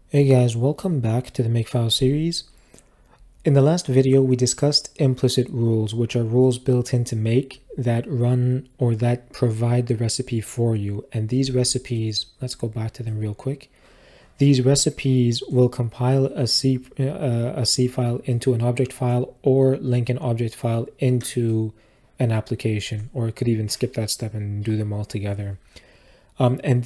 Hey guys, welcome back to the Makefile series. In the last video, we discussed implicit rules, which are rules built into Make that run or that provide the recipe for you. And these recipes, let's go back to them real quick. These recipes will compile a C file into an object file or link an object file into an application, or it could even skip that step and do them all together. And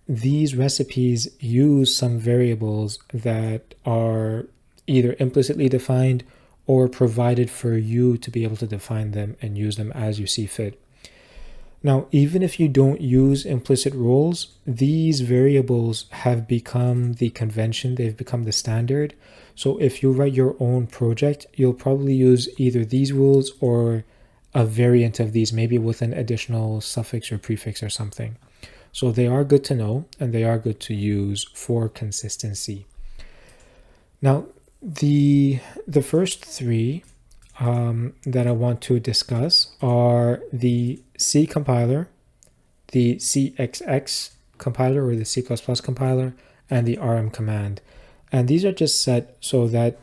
these recipes use some variables that are either implicitly defined or provided for you to be able to define them and use them as you see fit. Now, even if you don't use implicit rules, these variables have become the convention, they've become the standard. So if you write your own project, you'll probably use either these rules or a variant of these, maybe with an additional suffix or prefix or something. So they are good to know and they are good to use for consistency. Now, the first three that I want to discuss are the C compiler, the CXX compiler or the C++ compiler, and the RM command. And these are just set so that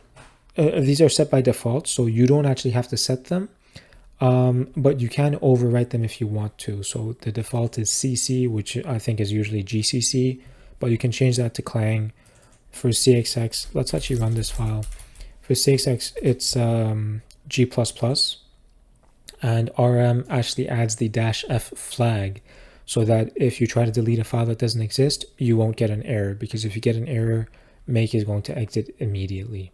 these are set by default, so you don't actually have to set them. But you can overwrite them if you want to. So the default is CC, which I think is usually GCC, but you can change that to Clang. For CXX, let's actually run this file. For CXX, it's G++, and RM actually adds the -f flag so that if you try to delete a file that doesn't exist, you won't get an error, because if you get an error, Make is going to exit immediately.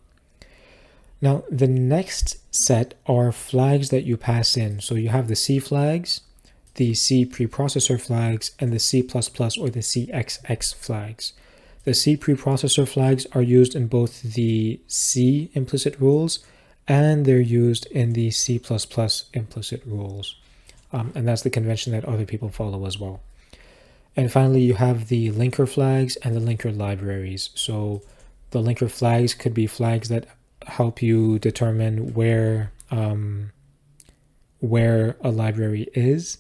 Now, the next set are flags that you pass in. So you have the C flags, the C preprocessor flags, and the C++ or the CXX flags. The C preprocessor flags are used in both the C implicit rules and they're used in the C++ implicit rules. And that's the convention that other people follow as well. And finally, you have the linker flags and the linker libraries. So the linker flags could be flags that help you determine where a library is,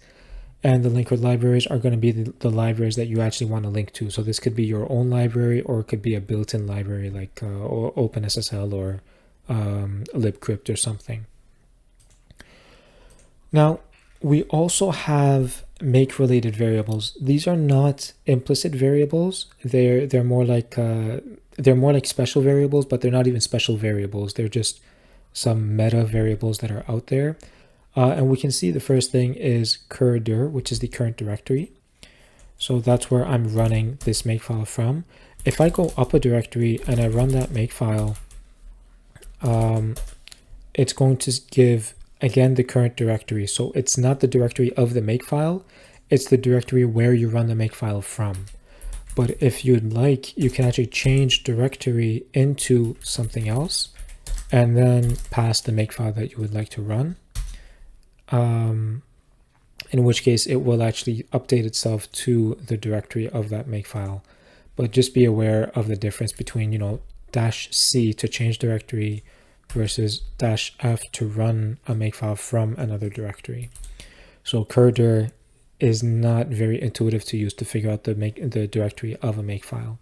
and the linker libraries are going to be the libraries that you actually want to link to. So this could be your own library, or it could be a built-in library like OpenSSL or libcrypt or something. Now, we also have make-related variables. These are not implicit variables. They're more like special variables, but they're not even special variables. They're just some meta variables that are out there. And we can see the first thing is cur_dir, which is the current directory. So that's where I'm running this makefile from. If I go up a directory and I run that makefile, it's going to give, again, the current directory. So it's not the directory of the makefile, it's the directory where you run the makefile from. But if you'd like, you can actually change directory into something else and then pass the makefile that you would like to run. In which case it will actually update itself to the directory of that makefile. But just be aware of the difference between, -C to change directory versus -F to run a makefile from another directory. So cur_dir is not very intuitive to use to figure out the directory of a makefile.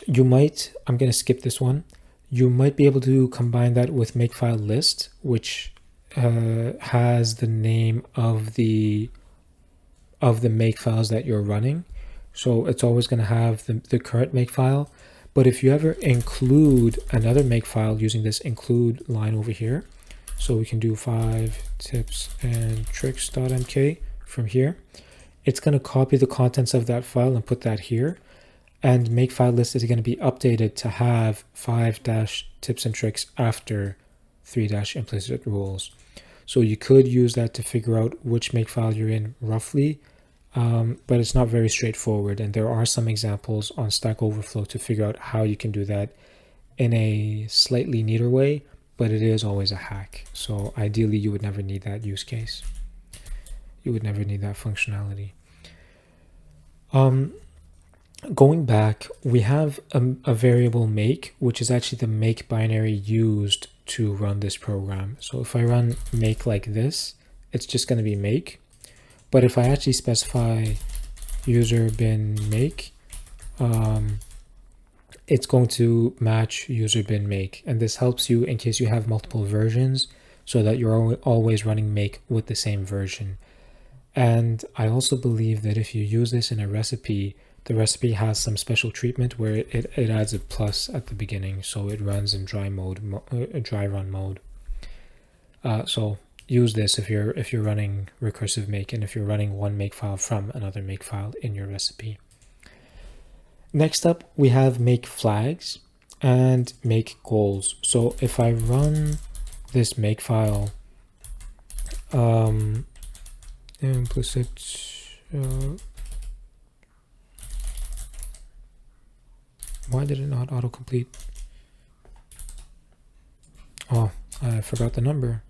You might, I'm going to skip this one. You might be able to combine that with makefile list, which has the name of the makefiles that you're running. So it's always going to have the current makefile. But if you ever include another makefile using this include line over here, so we can do 5 tips and tricks.mk from here, it's going to copy the contents of that file and put that here. And makefile list is going to be updated to have 5-tips and tricks after 3-implicit rules. So you could use that to figure out which makefile you're in roughly, but it's not very straightforward. And there are some examples on Stack Overflow to figure out how you can do that in a slightly neater way, but it is always a hack. So ideally, you would never need that use case. You would never need that functionality. Going back, we have a variable make, which is actually the make binary used to run this program. So if I run make like this, it's just going to be make. But if I actually specify user bin make, it's going to match user bin make. And this helps you in case you have multiple versions so that you're always running make with the same version. And I also believe that if you use this in a recipe, the recipe has some special treatment where it adds a plus at the beginning, so it runs in dry run mode. So use this if you're running recursive make and if you're running one makefile from another makefile in your recipe. Next up, we have make flags and make goals. So if I run this makefile, implicit why did it not autocomplete? Oh, I forgot the number.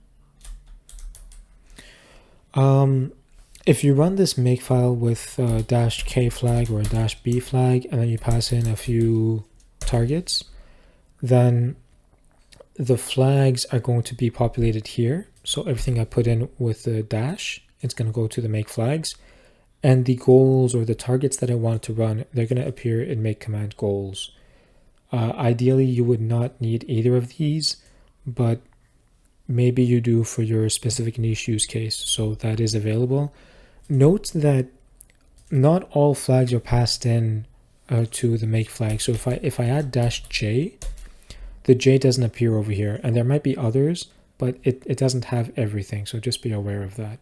If you run this makefile with a -k flag or a -b flag, and then you pass in a few targets, then the flags are going to be populated here. So everything I put in with the dash, it's going to go to the make flags. And the goals or the targets that I want to run, they're going to appear in make command goals. Ideally, you would not need either of these, but maybe you do for your specific niche use case, so that is available. Note that not all flags are passed in to the make flag. So if I add -j, the j doesn't appear over here, and there might be others, but it doesn't have everything, so just be aware of that.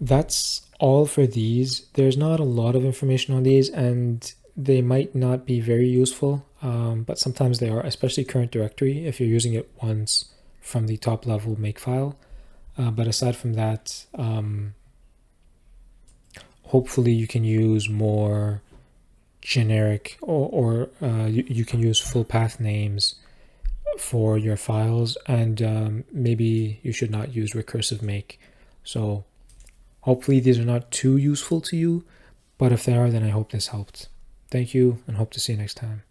That's all for these. There's not a lot of information on these, and they might not be very useful, but sometimes they are, especially current directory if you're using it once from the top level makefile. But aside from that, hopefully you can use more generic or you can use full path names for your files, and maybe you should not use recursive make. So hopefully these are not too useful to you, but if they are, then I hope this helped. Thank you, and hope to see you next time.